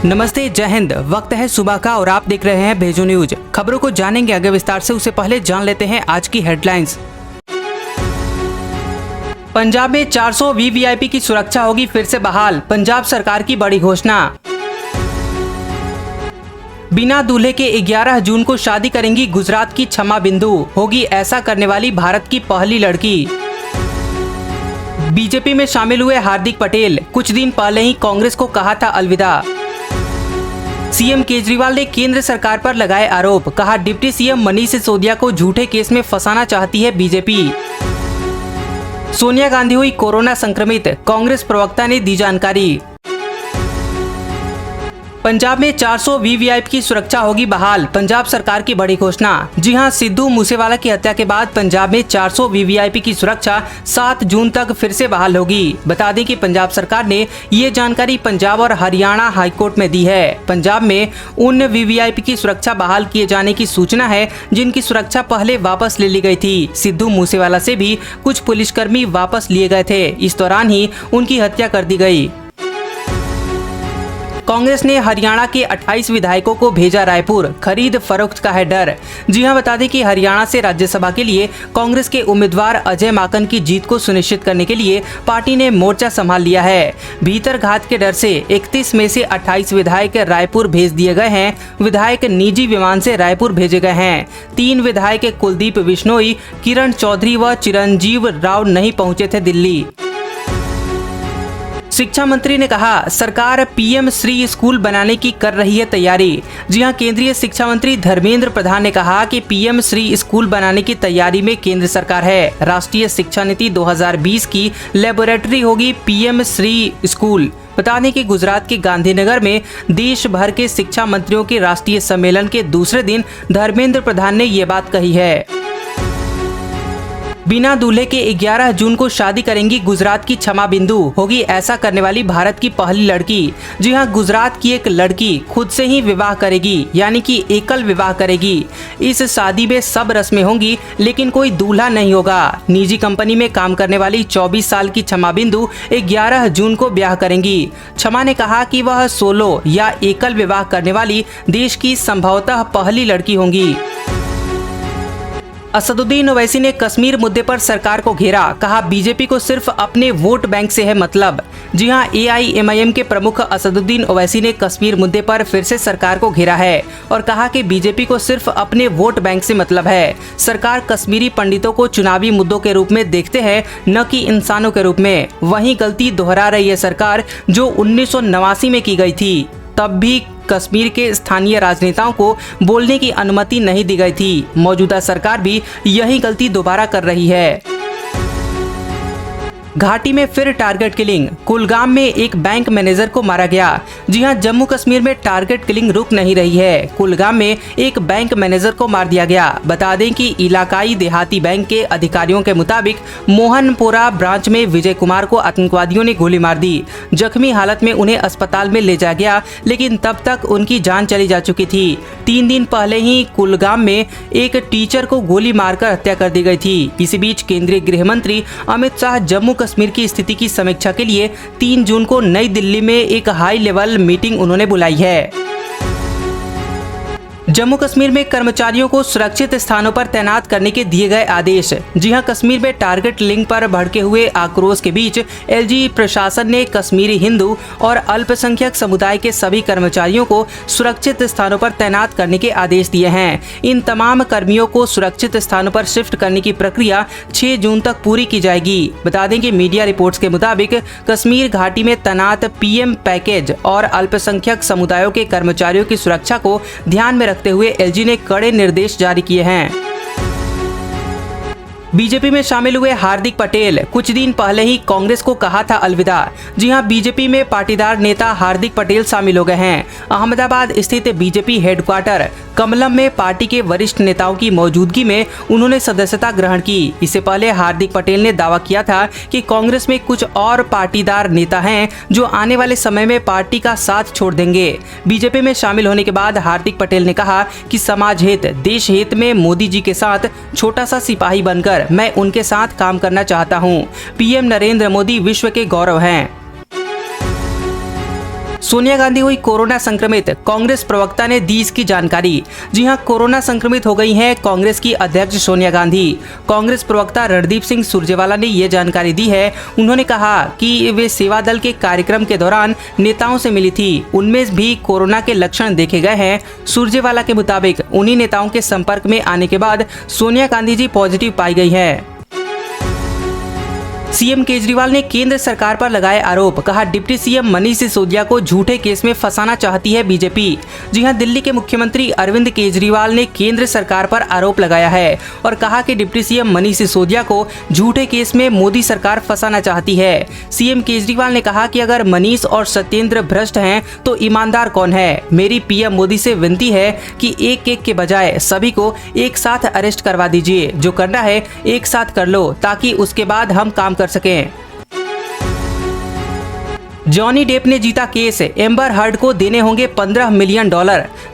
नमस्ते, जय हिंद। वक्त है सुबह का और आप देख रहे हैं भेजो न्यूज। खबरों को जानेंगे आगे विस्तार से, उससे पहले जान लेते हैं आज की हेडलाइंस। पंजाब में 400 वीवीआईपी की सुरक्षा होगी फिर से बहाल, पंजाब सरकार की बड़ी घोषणा। बिना दूल्हे के 11 जून को शादी करेंगी गुजरात की क्षमा बिंदु, होगी ऐसा करने वाली भारत की पहली लड़की। बीजेपी में शामिल हुए हार्दिक पटेल, कुछ दिन पहले ही कांग्रेस को कहा था अलविदा। सीएम केजरीवाल ने केंद्र सरकार पर लगाए आरोप, कहा डिप्टी सीएम मनीष सिसोदिया को झूठे केस में फंसाना चाहती है बीजेपी। सोनिया गांधी हुई कोरोना संक्रमित, कांग्रेस प्रवक्ता ने दी जानकारी। पंजाब में 400 वीवीआईपी की सुरक्षा होगी बहाल, पंजाब सरकार की बड़ी घोषणा। जी हां, सिद्धू मूसेवाला की हत्या के बाद पंजाब में 400 वीवीआईपी की सुरक्षा 7 जून तक फिर से बहाल होगी। बता दें कि पंजाब सरकार ने ये जानकारी पंजाब और हरियाणा हाईकोर्ट में दी है। पंजाब में उन वीवीआईपी की सुरक्षा बहाल किए जाने की सूचना है जिनकी सुरक्षा पहले वापस ले ली गई थी। सिद्धू मूसेवाला से भी कुछ पुलिसकर्मी वापस लिए गए थे, इस दौरान ही उनकी हत्या कर दी गई। कांग्रेस ने हरियाणा के 28 विधायकों को भेजा रायपुर, खरीद फरोख्त का है डर। जी हां, बता दें कि हरियाणा से राज्यसभा के लिए कांग्रेस के उम्मीदवार अजय माकन की जीत को सुनिश्चित करने के लिए पार्टी ने मोर्चा संभाल लिया है। भीतर घात के डर से 31 में से 28 विधायक रायपुर भेज दिए गए हैं। विधायक निजी विमान से रायपुर भेजे गए हैं। 3 विधायक कुलदीप बिश्नोई, किरण चौधरी व चिरंजीव राव नहीं पहुंचे थे दिल्ली। शिक्षा मंत्री ने कहा सरकार पीएम श्री स्कूल बनाने की कर रही है तैयारी। जी हां, केंद्रीय शिक्षा मंत्री धर्मेंद्र प्रधान ने कहा कि पीएम श्री स्कूल बनाने की तैयारी में केंद्र सरकार है। राष्ट्रीय शिक्षा नीति 2020 की लेबोरेटरी होगी पीएम श्री स्कूल। बता दें कि गुजरात के गांधीनगर में देश भर के शिक्षा मंत्रियों के राष्ट्रीय सम्मेलन के दूसरे दिन धर्मेंद्र प्रधान ने ये बात कही है। बिना दूल्हे के 11 जून को शादी करेंगी गुजरात की क्षमा बिंदु, होगी ऐसा करने वाली भारत की पहली लड़की। जी हां, गुजरात की एक लड़की खुद से ही विवाह करेगी, यानी कि एकल विवाह करेगी। इस शादी में सब रस्में होंगी लेकिन कोई दूल्हा नहीं होगा। निजी कंपनी में काम करने वाली 24 साल की क्षमा बिंदु 11 जून को ब्याह करेंगी। क्षमा ने कहा कि वह सोलो या एकल विवाह करने वाली देश की संभवतः पहली लड़की होंगी। असदुद्दीन ओवैसी ने कश्मीर मुद्दे पर सरकार को घेरा, कहा बीजेपी को सिर्फ अपने वोट बैंक से है मतलब। जी हां, एआईएमआईएम के प्रमुख असदुद्दीन ओवैसी ने कश्मीर मुद्दे पर फिर से सरकार को घेरा है और कहा कि बीजेपी को सिर्फ अपने वोट बैंक से मतलब है। सरकार कश्मीरी पंडितों को चुनावी मुद्दों के रूप में देखते हैं, न कि इंसानों के रूप में। वही गलती दोहरा रही है सरकार जो 1989 में की गई थी। तब भी कश्मीर के स्थानीय राजनेताओं को बोलने की अनुमति नहीं दी गई थी। मौजूदा सरकार भी यही गलती दोबारा कर रही है। घाटी में फिर टारगेट किलिंग, कुलगाम में एक बैंक मैनेजर को मारा गया। जी हां, जम्मू कश्मीर में टारगेट किलिंग रुक नहीं रही है। कुलगाम में एक बैंक मैनेजर को मार दिया गया। बता दें कि इलाकाई देहाती बैंक के अधिकारियों के मुताबिक मोहनपुरा ब्रांच में विजय कुमार को आतंकवादियों ने गोली मार दी। जख्मी हालत में उन्हें अस्पताल में ले जाया गया, लेकिन तब तक उनकी जान चली जा चुकी थी। 3 दिन पहले ही कुलगाम में एक टीचर को गोली मारकर हत्या कर दी गई थी। इसी बीच केंद्रीय गृह मंत्री अमित शाह जम्मू कश्मीर की स्थिति की समीक्षा के लिए 3 जून को नई दिल्ली में एक हाई लेवल मीटिंग उन्होंने बुलाई है। जम्मू कश्मीर में कर्मचारियों को सुरक्षित स्थानों पर तैनात करने के दिए गए आदेश। जी हां, कश्मीर में टारगेट लिंक पर भड़के हुए आक्रोश के बीच एलजी प्रशासन ने कश्मीरी हिंदू और अल्पसंख्यक समुदाय के सभी कर्मचारियों को सुरक्षित स्थानों पर तैनात करने के आदेश दिए हैं। इन तमाम कर्मियों को सुरक्षित स्थानों पर शिफ्ट करने की प्रक्रिया 6 जून तक पूरी की जाएगी। बता दें कि मीडिया रिपोर्ट्स के मुताबिक कश्मीर घाटी में तैनात पीएम पैकेज और अल्पसंख्यक समुदायों के कर्मचारियों की सुरक्षा को ध्यान में रखते हुए एलजी ने कड़े निर्देश जारी किए हैं। बीजेपी में शामिल हुए हार्दिक पटेल, कुछ दिन पहले ही कांग्रेस को कहा था अलविदा। जी हां, बीजेपी में पाटीदार नेता हार्दिक पटेल शामिल हो गए हैं। अहमदाबाद स्थित बीजेपी हेडक्वार्टर कमलम में पार्टी के वरिष्ठ नेताओं की मौजूदगी में उन्होंने सदस्यता ग्रहण की। इससे पहले हार्दिक पटेल ने दावा किया था कि कांग्रेस में कुछ और पाटीदार नेता हैं जो आने वाले समय में पार्टी का साथ छोड़ देंगे। बीजेपी में शामिल होने के बाद हार्दिक पटेल ने कहा कि समाज हित, देश हित में मोदी जी के साथ छोटा सा सिपाही बनकर मैं उनके साथ काम करना चाहता हूं। पीएम नरेंद्र मोदी विश्व के गौरव हैं। सोनिया गांधी हुई कोरोना संक्रमित, कांग्रेस प्रवक्ता ने दी इसकी जानकारी। जी हां, कोरोना संक्रमित हो गई हैं कांग्रेस की अध्यक्ष सोनिया गांधी। कांग्रेस प्रवक्ता रणदीप सिंह सुरजेवाला ने ये जानकारी दी है। उन्होंने कहा कि वे सेवा दल के कार्यक्रम के दौरान नेताओं से मिली थी, उनमें भी कोरोना के लक्षण देखे गए हैं। सुरजेवाला के मुताबिक उन्हीं नेताओं के संपर्क में आने के बाद सोनिया गांधी जी पॉजिटिव पाई गई है। सीएम केजरीवाल ने केंद्र सरकार पर लगाए आरोप, कहा डिप्टी सीएम मनीष सिसोदिया को झूठे केस में फंसाना चाहती है बीजेपी। जी हां, दिल्ली के मुख्यमंत्री अरविंद केजरीवाल ने केंद्र सरकार पर आरोप लगाया है और कहा कि डिप्टी सीएम मनीष सिसोदिया को झूठे केस में मोदी सरकार फंसाना चाहती है। सीएम केजरीवाल ने कहा कि अगर मनीष और सत्येंद्र भ्रष्ट हैं तो ईमानदार कौन है। मेरी पीएम मोदी से विनती है कि एक के बजाय सभी को एक साथ अरेस्ट करवा दीजिए। जो करना है एक साथ कर लो ताकि उसके बाद हम काम कर सकें। जॉनी डेप ने जीता केस, एम्बर हर्ड को देने होंगे $15 मिलियन।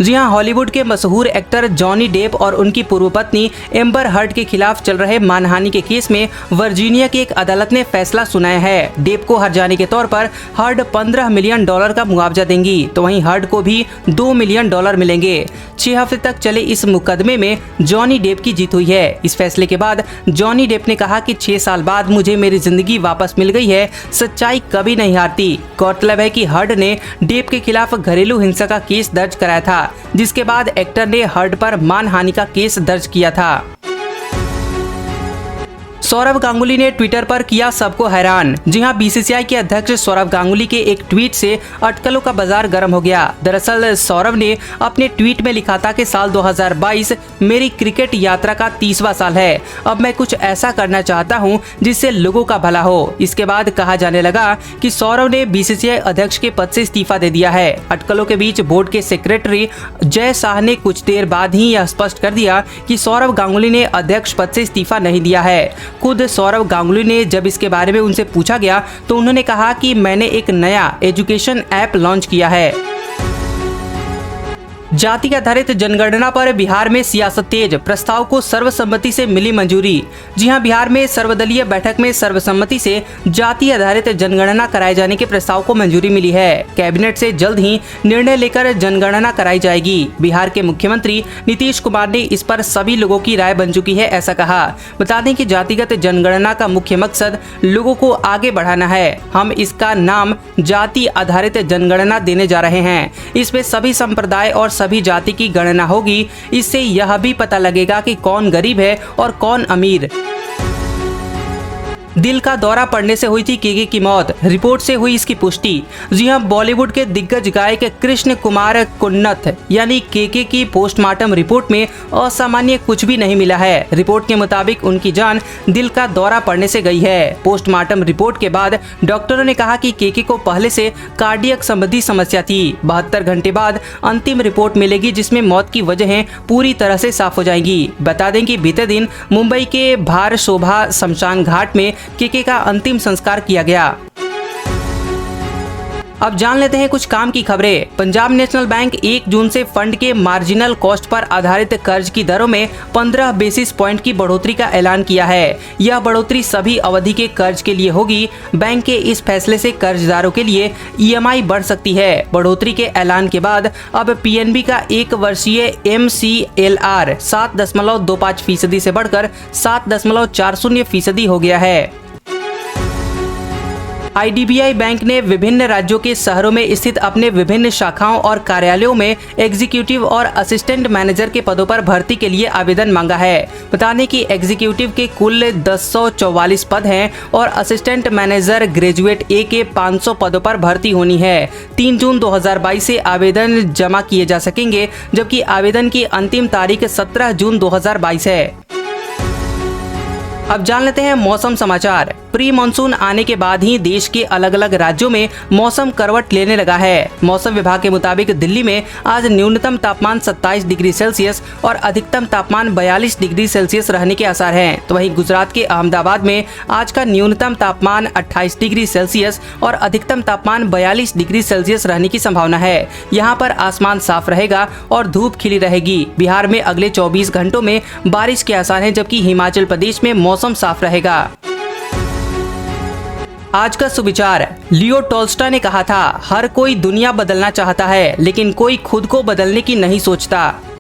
जी हां, हॉलीवुड के मशहूर एक्टर जॉनी डेप और उनकी पूर्व पत्नी एम्बर हर्ड के खिलाफ चल रहे मानहानि के केस में वर्जीनिया की एक अदालत ने फैसला सुनाया है। डेप को हर जाने के तौर पर हर्ड $15 मिलियन का मुआवजा देंगी, तो वहीं हर्ड को भी $2 मिलियन मिलेंगे। 6 हफ्ते तक चले इस मुकदमे में जॉनी डेप की जीत हुई है। इस फैसले के बाद जॉनी डेप ने कहा कि 6 साल बाद मुझे मेरी जिंदगी वापस मिल गई है, सच्चाई कभी नहीं हारती। गौरतलब है कि हर्ड ने डेप के खिलाफ घरेलू हिंसा का केस दर्ज कराया था, जिसके बाद एक्टर ने हर्ड पर मानहानि का केस दर्ज किया था। सौरव गांगुली ने ट्विटर पर किया सबको हैरान। जी हां, बीसीसीआई के अध्यक्ष सौरव गांगुली के एक ट्वीट से अटकलों का बाजार गर्म हो गया। दरअसल सौरव ने अपने ट्वीट में लिखा था कि साल 2022 मेरी क्रिकेट यात्रा का 30वां साल है। अब मैं कुछ ऐसा करना चाहता हूं जिससे लोगों का भला हो। इसके बाद कहा जाने लगा कि सौरव ने बीसीसीआई अध्यक्ष के पद से इस्तीफा दे दिया है। अटकलों के बीच बोर्ड के सेक्रेटरी जय शाह ने कुछ देर बाद ही यह स्पष्ट कर दिया कि सौरव गांगुली ने अध्यक्ष पद से इस्तीफा नहीं दिया है। खुद सौरव गांगुली ने जब इसके बारे में उनसे पूछा गया तो उन्होंने कहा कि मैंने एक नया एजुकेशन ऐप लॉन्च किया है। जाति आधारित जनगणना पर बिहार में सियासत तेज, प्रस्ताव को सर्वसम्मति से मिली मंजूरी। जी हां, बिहार में सर्वदलीय बैठक में सर्वसम्मति से जाति आधारित जनगणना कराए जाने के प्रस्ताव को मंजूरी मिली है। कैबिनेट से जल्द ही निर्णय लेकर जनगणना कराई जाएगी। बिहार के मुख्यमंत्री नीतीश कुमार ने इस पर सभी लोगों की राय बन चुकी है, ऐसा कहा। बता दें कि जातिगत जनगणना का मुख्य मकसद लोगों को आगे बढ़ाना है। हम इसका नाम जाति आधारित जनगणना देने जा रहे हैं। इसमें सभी संप्रदाय और सभी जाति की गणना होगी। इससे यह भी पता लगेगा कि कौन गरीब है और कौन अमीर। दिल का दौरा पड़ने से हुई थी केके की मौत, रिपोर्ट से हुई इसकी पुष्टि। जी हां, बॉलीवुड के दिग्गज गायक कृष्ण कुमार कुन्नथ यानी केके की पोस्टमार्टम रिपोर्ट में असामान्य कुछ भी नहीं मिला है। रिपोर्ट के मुताबिक उनकी जान दिल का दौरा पड़ने से गई है। पोस्टमार्टम रिपोर्ट के बाद डॉक्टरों ने कहा कि केके को पहले से कार्डियक संबंधी समस्या थी। 72 घंटे बाद अंतिम रिपोर्ट मिलेगी, जिसमें मौत की वजहें पूरी तरह से साफ हो जाएंगी। बता दें कि बीते दिन मुंबई के भार शोभा शमशान घाट में केके का अंतिम संस्कार किया गया। अब जान लेते हैं कुछ काम की खबरें। पंजाब नेशनल बैंक 1 जून से फंड के मार्जिनल कॉस्ट पर आधारित कर्ज की दरों में 15 बेसिस पॉइंट की बढ़ोतरी का ऐलान किया है। यह बढ़ोतरी सभी अवधि के कर्ज के लिए होगी। बैंक के इस फैसले से कर्जदारों के लिए EMI बढ़ सकती है। बढ़ोतरी के ऐलान के बाद अब PNB का 1 वर्षीय MCLR 7.25% से बढ़कर 7.40% हो गया है। IDBI बैंक ने विभिन्न राज्यों के शहरों में स्थित अपने विभिन्न शाखाओं और कार्यालयों में एग्जीक्यूटिव और असिस्टेंट मैनेजर के पदों पर भर्ती के लिए आवेदन मांगा है। बता दें कि एग्जीक्यूटिव के कुल 1044 पद हैं और असिस्टेंट मैनेजर ग्रेजुएट A के 500 पदों पर भर्ती होनी है। 3 जून 2022 से आवेदन जमा किए जा सकेंगे, जबकि आवेदन की अंतिम तारीख 17 जून 2022 है। अब जान लेते हैं मौसम समाचार। प्री मानसून आने के बाद ही देश के अलग अलग राज्यों में मौसम करवट लेने लगा है। मौसम विभाग के मुताबिक दिल्ली में आज न्यूनतम तापमान 27 डिग्री सेल्सियस और अधिकतम तापमान 42 डिग्री सेल्सियस रहने के आसार हैं। तो वहीं गुजरात के अहमदाबाद में आज का न्यूनतम तापमान 28 डिग्री सेल्सियस और अधिकतम तापमान 42 डिग्री सेल्सियस रहने की संभावना है। यहाँ पर आसमान साफ रहेगा और धूप खिली रहेगी। बिहार में अगले 24 घंटों में बारिश के आसार हैं, जबकि हिमाचल प्रदेश में मौसम साफ रहेगा। आज का सुविचार। लियो टॉल्स्टॉय ने कहा था, हर कोई दुनिया बदलना चाहता है लेकिन कोई खुद को बदलने की नहीं सोचता।